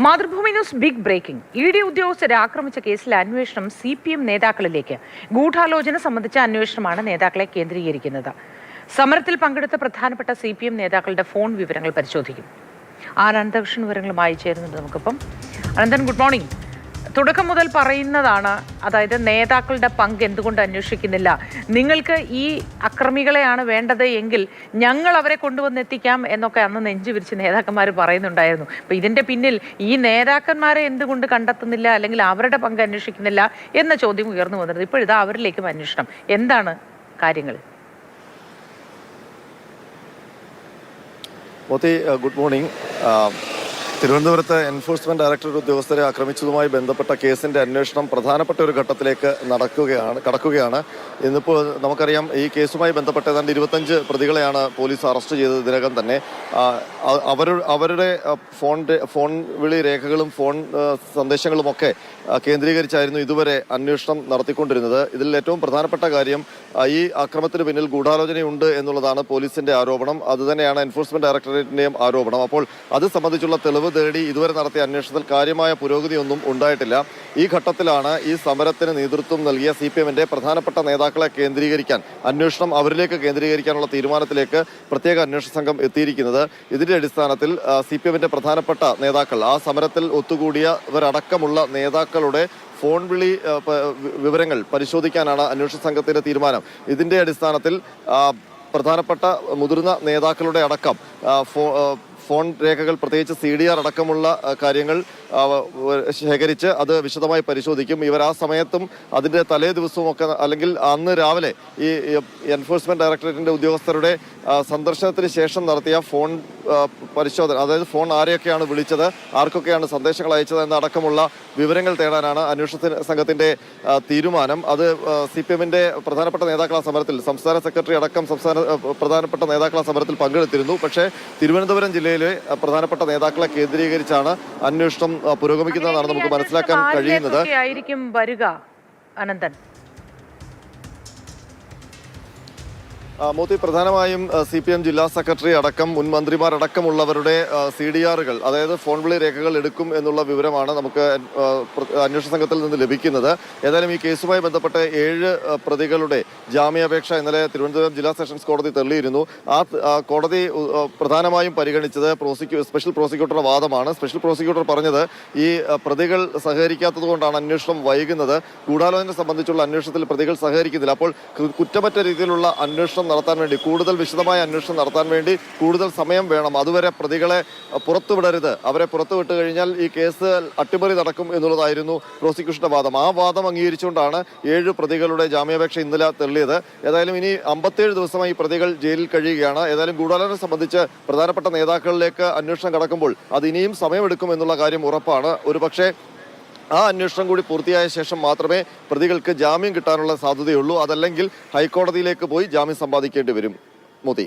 Mathrubhumi news big breaking. ED. ഉദ്യോഗസ്ഥരെ ആക്രമിച്ച കേസിലെ അന്വേഷണം CPM നേതാക്കളിലേക്ക്. ഗൂഢാലോചന സംബന്ധിച്ച അന്വേഷണമാണ് നേതാക്കളെ കേന്ദ്രീകരിക്കുന്നത്. സമരത്തിൽ പങ്കെടുത്ത പ്രധാനപ്പെട്ട CPM നേതാക്കളുടെ ഫോൺ വിവരങ്ങൾ പരിശോധിക്കും. അനന്തകൃഷ്ണൻ വിവരങ്ങളുമായി ചേരുന്നുണ്ട് നമുക്കിപ്പം. Ananthan, good morning. തുടക്കം മുതൽ പറയുന്നതാണ്, അതായത് നേതാക്കളുടെ പങ്ക് എന്തുകൊണ്ട് അന്വേഷിക്കുന്നില്ല, നിങ്ങൾക്ക് ഈ അക്രമികളെയാണ് വേണ്ടത് എങ്കിൽ ഞങ്ങൾ അവരെ കൊണ്ടുവന്നെത്തിക്കാം എന്നൊക്കെ അന്ന് നെഞ്ചു വിരിച്ച് നേതാക്കന്മാർ പറയുന്നുണ്ടായിരുന്നു. അപ്പോൾ ഇതിൻ്റെ പിന്നിൽ ഈ നേതാക്കന്മാരെ എന്തുകൊണ്ട് കണ്ടെത്തുന്നില്ല, അല്ലെങ്കിൽ അവരുടെ പങ്ക് അന്വേഷിക്കുന്നില്ല എന്ന ചോദ്യം ഉയർന്നു വന്നിരുന്നത്. ഇപ്പോഴിതാ അവരിലേക്കും അന്വേഷണം. എന്താണ് കാര്യങ്ങൾ? Moti, good morning. തിരുവനന്തപുരത്ത് എൻഫോഴ്സ്മെന്റ് ഡയറക്ടറേറ്റ് ഉദ്യോഗസ്ഥരെ ആക്രമിച്ചതുമായി ബന്ധപ്പെട്ട കേസിന്റെ അന്വേഷണം പ്രധാനപ്പെട്ട ഒരു ഘട്ടത്തിലേക്ക് കടക്കുകയാണ്. ഇന്നിപ്പോൾ നമുക്കറിയാം, ഈ കേസുമായി ബന്ധപ്പെട്ട ഏതാണ്ട് 25 പ്രതികളെയാണ് പോലീസ് അറസ്റ്റ് ചെയ്തത് ഇതിനകം തന്നെ. അവരുടെ ഫോൺ വിളി രേഖകളും ഫോൺ സന്ദേശങ്ങളുമൊക്കെ കേന്ദ്രീകരിച്ചായിരുന്നു ഇതുവരെ അന്വേഷണം നടത്തിക്കൊണ്ടിരുന്നത്. ഇതിൽ ഏറ്റവും പ്രധാനപ്പെട്ട കാര്യം, ഈ അക്രമത്തിന് പിന്നിൽ ഗൂഢാലോചനയുണ്ട് എന്നുള്ളതാണ് പോലീസിന്റെ ആരോപണം. അതുതന്നെയാണ് എൻഫോഴ്സ്മെന്റ് ഡയറക്ടറേറ്റിന്റെയും ആരോപണം. അപ്പോൾ അത് സംബന്ധിച്ചുള്ള തെളിവ് തേടി ഇതുവരെ നടത്തിയ അന്വേഷണത്തിൽ കാര്യമായ പുരോഗതിയൊന്നും ഉണ്ടായിട്ടില്ല. ഈ ഘട്ടത്തിലാണ് ഈ സമരത്തിന് നേതൃത്വം നൽകിയ CPMന്റെ പ്രധാനപ്പെട്ട നേതാക്കളെ കേന്ദ്രീകരിക്കാൻ, അന്വേഷണം അവരിലേക്ക് കേന്ദ്രീകരിക്കാനുള്ള തീരുമാനത്തിലേക്ക് പ്രത്യേക അന്വേഷണ സംഘം എത്തിയിരിക്കുന്നത്. ഇതിന്റെ അടിസ്ഥാനത്തിൽ CPMന്റെ പ്രധാനപ്പെട്ട നേതാക്കൾ, ആ സമരത്തിൽ ഒത്തുകൂടിയവരടക്കമുള്ള നേതാക്കളുടെ ഫോൺ വിളി വിവരങ്ങൾ പരിശോധിക്കാനാണ് അന്വേഷണ സംഘത്തിന്റെ തീരുമാനം. ഇതിന്റെ അടിസ്ഥാനത്തിൽ പ്രധാനപ്പെട്ട മുതിർന്ന നേതാക്കളുടെ അടക്കം ഫോൺ രേഖകൾ, പ്രത്യേകിച്ച് CDR അടക്കമുള്ള കാര്യങ്ങൾ ശേഖരിച്ച് അത് വിശദമായി പരിശോധിക്കും. ഇവർ ആ സമയത്തും അതിൻ്റെ തലേ ദിവസവും ഒക്കെ, അല്ലെങ്കിൽ അന്ന് രാവിലെ ഈ എൻഫോഴ്സ്മെന്റ് ഡയറക്ടറേറ്റിന്റെ ഉദ്യോഗസ്ഥരുടെ സന്ദർശനത്തിന് ശേഷം നടത്തിയ ഫോൺ പരിശോധന, അതായത് ഫോൺ ആരെയൊക്കെയാണ് വിളിച്ചത്, ആർക്കൊക്കെയാണ് സന്ദേശങ്ങൾ അയച്ചത് എന്നടക്കമുള്ള വിവരങ്ങൾ തേടാനാണ് അന്വേഷണ സംഘത്തിന്റെ തീരുമാനം. അത് CPMന്റെ പ്രധാനപ്പെട്ട നേതാക്കൾ ആ സമരത്തിൽ, സംസ്ഥാന സെക്രട്ടറി അടക്കം പ്രധാനപ്പെട്ട നേതാക്കൾ ആ സമരത്തിൽ പങ്കെടുത്തിരുന്നു. പക്ഷേ തിരുവനന്തപുരം ജില്ലയിലെ പ്രധാനപ്പെട്ട നേതാക്കളെ കേന്ദ്രീകരിച്ചാണ് അന്വേഷണം പുരോഗമിക്കുന്നതെന്നാണ് നമുക്ക് മനസ്സിലാക്കാൻ കഴിയുന്നത്. ആയിരിക്കും വരിക അനന്തൻ? മോത്തി, പ്രധാനമായും CPM ജില്ലാ സെക്രട്ടറി അടക്കം മുൻ മന്ത്രിമാരടക്കമുള്ളവരുടെ CDRകൾ, അതായത് ഫോൺ വിളി രേഖകൾ എടുക്കും എന്നുള്ള വിവരമാണ് നമുക്ക് അന്വേഷണ സംഘത്തിൽ നിന്ന് ലഭിക്കുന്നത്. ഏതായാലും ഈ കേസുമായി ബന്ധപ്പെട്ട് 7 പ്രതികളുടെ ജാമ്യാപേക്ഷ ഇന്നലെ തിരുവനന്തപുരം ജില്ലാ സെഷൻസ് കോടതി തള്ളിയിരുന്നു. ആ കോടതി പ്രധാനമായും പരിഗണിച്ചത് സ്പെഷ്യൽ പ്രോസിക്യൂട്ടറുടെ വാദമാണ്. സ്പെഷ്യൽ പ്രോസിക്യൂട്ടർ പറഞ്ഞത്, ഈ പ്രതികൾ സഹകരിക്കാത്തത് കൊണ്ടാണ് അന്വേഷണം വൈകുന്നത്. ഗൂഢാലോചന സംബന്ധിച്ചുള്ള അന്വേഷണത്തിൽ പ്രതികൾ സഹകരിക്കുന്നില്ല. അപ്പോൾ കുറ്റമറ്റ രീതിയിലുള്ള അന്വേഷണം നടത്താൻ വേണ്ടി, കൂടുതൽ വിശദമായ അന്വേഷണം നടത്താൻ വേണ്ടി കൂടുതൽ സമയം വേണം. അതുവരെ പ്രതികളെ പുറത്തുവിടരുത്, അവരെ പുറത്തുവിട്ട് കഴിഞ്ഞാൽ ഈ കേസ് അട്ടിമറി നടക്കും എന്നുള്ളതായിരുന്നു പ്രോസിക്യൂഷന്റെ വാദം. ആ വാദം അംഗീകരിച്ചുകൊണ്ടാണ് 7 പ്രതികളുടെ ജാമ്യാപേക്ഷ ഇന്നലെ തള്ളിയത്. ഏതായാലും ഇനി 57 ദിവസമായി പ്രതികൾ ജയിലിൽ കഴിയുകയാണ്. ഏതായാലും ഗൂഢാലോചന സംബന്ധിച്ച് പ്രധാനപ്പെട്ട നേതാക്കളിലേക്ക് അന്വേഷണം കടക്കുമ്പോൾ അത് ഇനിയും സമയമെടുക്കും എന്നുള്ള കാര്യം ഉറപ്പാണ്. ഒരുപക്ഷെ ആ അന്വേഷണം കൂടി പൂർത്തിയായ ശേഷം മാത്രമേ പ്രതികൾക്ക് ജാമ്യം കിട്ടാനുള്ള സാധ്യതയുള്ളൂ. അതല്ലെങ്കിൽ ഹൈക്കോടതിയിലേക്ക് പോയി ജാമ്യം സമ്പാദിക്കേണ്ടി വരും. മോദി.